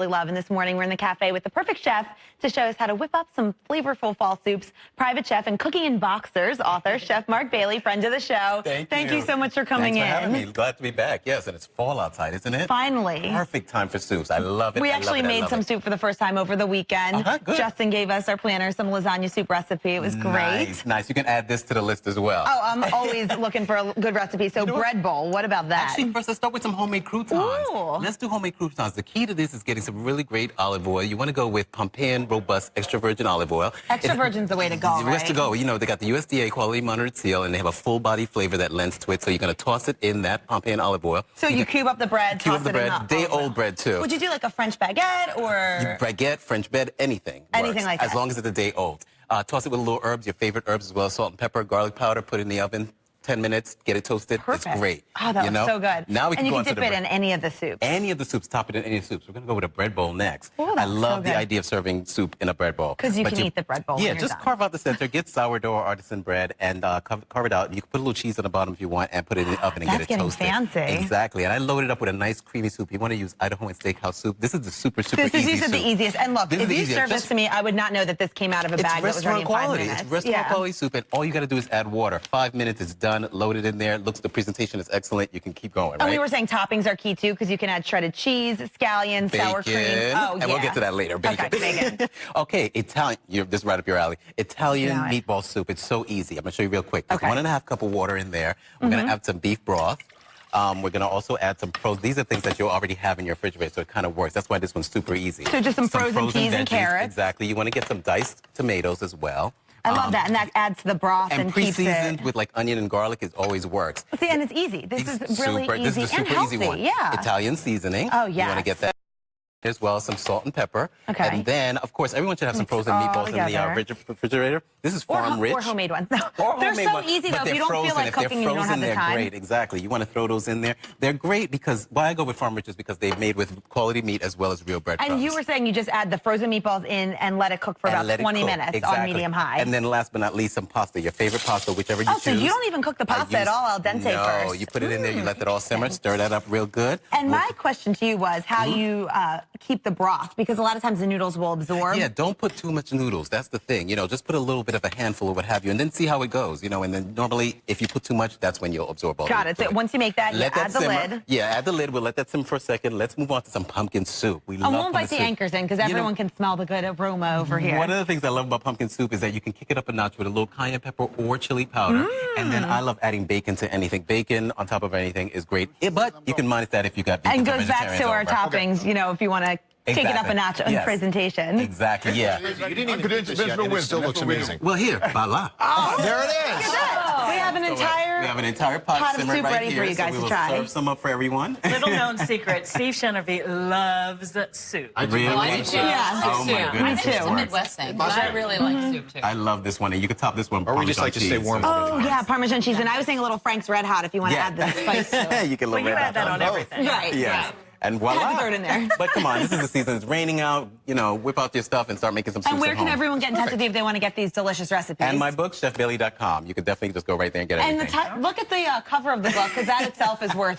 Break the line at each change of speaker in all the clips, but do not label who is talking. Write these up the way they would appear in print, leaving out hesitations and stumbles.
Love, and this morning we're in the cafe with the perfect chef to show us how to whip up some flavorful fall soups. Private chef and Cooking in Boxers author, Chef Mark Bailey, friend of the show.
Thank you
so much for coming in.
Thanks for having me. Glad to be back. Yes, and it's fall outside, isn't it?
Finally.
Perfect time for soups. I love it.
We actually made some soup for the first time over the weekend.
Good.
Justin gave us, our planner, some lasagna soup recipe. It was great.
Nice. You can add this to the list as well.
Oh, I'm always looking for a good recipe. So bread bowl, what about that?
Actually, first let's start with some homemade croutons.
Ooh.
Let's do homemade croutons. The key to this is getting some really great olive oil. You want to go with Pompeian Robust Extra Virgin Olive Oil.
Extra virgin's the way to go,
The way to go. You know, they got the USDA quality monitored seal, and they have a full body flavor that lends to it. So you're going to toss it in that Pompeian olive oil.
So you cube up the bread,
cube
toss
up the
it in
bread.
the
Day-old bread, too.
Would you do like a French baguette or?
Baguette, French bread, anything.
Anything
works,
like that.
as long as it's a day old. Toss it with a little herbs, your favorite herbs as well, salt and pepper, garlic powder, put it in the oven. 10 minutes, get it toasted.
Perfect.
It's great.
Oh, that was so good.
Now we can go
and you can dip it in any of the soups.
Any of the soups, top it in any soups. We're going to go with a bread bowl next.
Ooh,
I love
so
the idea of serving soup in a bread bowl.
Because you can eat the bread bowl.
Yeah,
when
just
you're done.
carve out the center, get sourdough or artisan bread, and carve it out. You can put a little cheese on the bottom if you want, and put it in the oven and get it toasted.
That's getting fancy.
Exactly. And I load it up with a nice creamy soup. You want to use Idaho and Steakhouse soup. This is the super easy soup.
These are the easiest. And look, if you serve this to me, I would not know that this came out of a bag that was ready in 5 minutes.
It's restaurant quality soup, and all you got to do is add water. 5 minutes, it's done. Load it in there. Looks the presentation is excellent. You can keep going, right?
And we were saying toppings are key too, because you can add shredded cheese, scallions, sour cream. Oh,
and we'll get to that later. Bacon.
Okay, bacon.
Okay, Italian. This is right up your alley. Italian meatball soup. It's so easy. I'm gonna show you real quick. There's 1.5 cups of water in there. We're gonna add some beef broth. We're going to also add some frozen. These are things that you already have in your refrigerator, so it kind of works. That's why this one's super easy.
So just some frozen peas and carrots.
Exactly. You want to get some diced tomatoes as well.
I love that, and that adds to the broth and keeps it.
And pre-seasoned with like onion and garlic, it always works.
See, and it's easy. This is really easy
This is a super
and healthy.
easy one.
Yeah.
Italian seasoning.
Oh, yeah.
You want to get that. As well, some salt and pepper.
Okay.
And then, of course, everyone should have some frozen meatballs in the refrigerator. This is farm rich.
Or homemade ones. No.
Or
They're
homemade
so
ones,
easy, though.
but
If you don't feel like cooking and you don't have the time.
They're great, exactly. You want to throw those in there. They're great because, why I go with farm rich is because they're made with quality meat as well as real breadcrumbs.
And you were saying you just add the frozen meatballs in and let it cook for about 20 minutes on medium-high.
And then last but not least, some pasta, your favorite pasta, whichever you choose.
So you don't even cook the pasta at all al dente first?
No, you put it in there, you let that all simmer, stir that up real good.
And my question to you was how you keep the broth, because a lot of times the noodles will absorb.
Yeah, don't put too much noodles. That's the thing. You know, just put a little bit of a handful or what have you, and then see how it goes. You know, and then normally, if you put too much, that's when you'll absorb all.
Got it. So once you make that, you add the lid.
Yeah, add the lid. We'll let that simmer for a second. Let's move on to some pumpkin soup. We love
we'll invite the anchors in because everyone can smell the good aroma over here.
One of the things I love about pumpkin soup is that you can kick it up a notch with a little cayenne pepper or chili powder. And then I love adding bacon to anything. Bacon on top of anything is great. But you can minus that if you got beef.
And goes back to our toppings, you know, if you want to take it up a notch on presentation.
Exactly, yeah.
You didn't even finish this yet, and it still looks amazing.
Well, here, voila.
Oh, there it is.
We have an entire
pot
of soup ready for you guys to try.
We will serve some up for everyone.
Little known secret, Steve Chenervie loves soup.
Really?
I do too.
Yeah.
Oh my goodness.
Me too.
It's a Midwest thing, but I really like soup too.
I love this one, and you can top this one with
Or we just like to stay warm.
Oh, yeah, Parmesan cheese. And I was saying a little Frank's Red Hot if you want to add the spice to it.
You can
Well, you add that on everything.
Right.
Yes. And voila.
Had to throw it in there.
But come on, this is the season. It's raining out. You know, whip out your stuff and start making some soups
And where
at
can
home.
everyone get in touch with you if they want to get these delicious recipes?
And my book, chefbailey.com. You can definitely just go right there and get everything.
And look at the cover of the book, because that itself is worth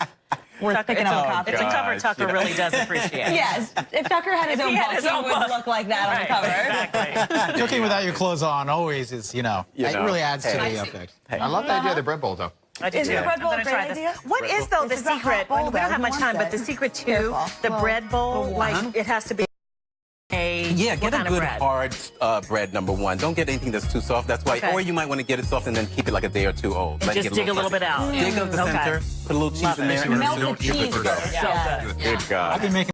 picking up a copy.
It's a cover Tucker really does appreciate.
Yes. If Tucker had his own book, he would look like that on the cover.
Exactly.
Cooking without your clothes on always is, it really adds to the effect.
I love the idea of the bread bowl, though.
I do
Is
too.
the bread bowl
I'm
a
gonna
great
try this.
idea?
What is though the
This is a hot
secret?
bowl,
We
though.
don't have
Who
much
wants
time,
it?
but the secret to
Careful.
the
Well,
bread bowl,
for
like
one.
it has to be
Yeah,
what
get a
kind of
good
bread?
hard bread, number one. Don't get anything that's too soft. That's why,
Okay.
or you might want to get it soft and then keep it like a day or two old.
And
Let it
just
get
dig a little bit out.
Dig up the
Okay.
center, put a little cheese
Love
in
it.
there, and
Melt the
you're good
cheese
to go.
first.
So
Yes.
good.
Good God.
I've been making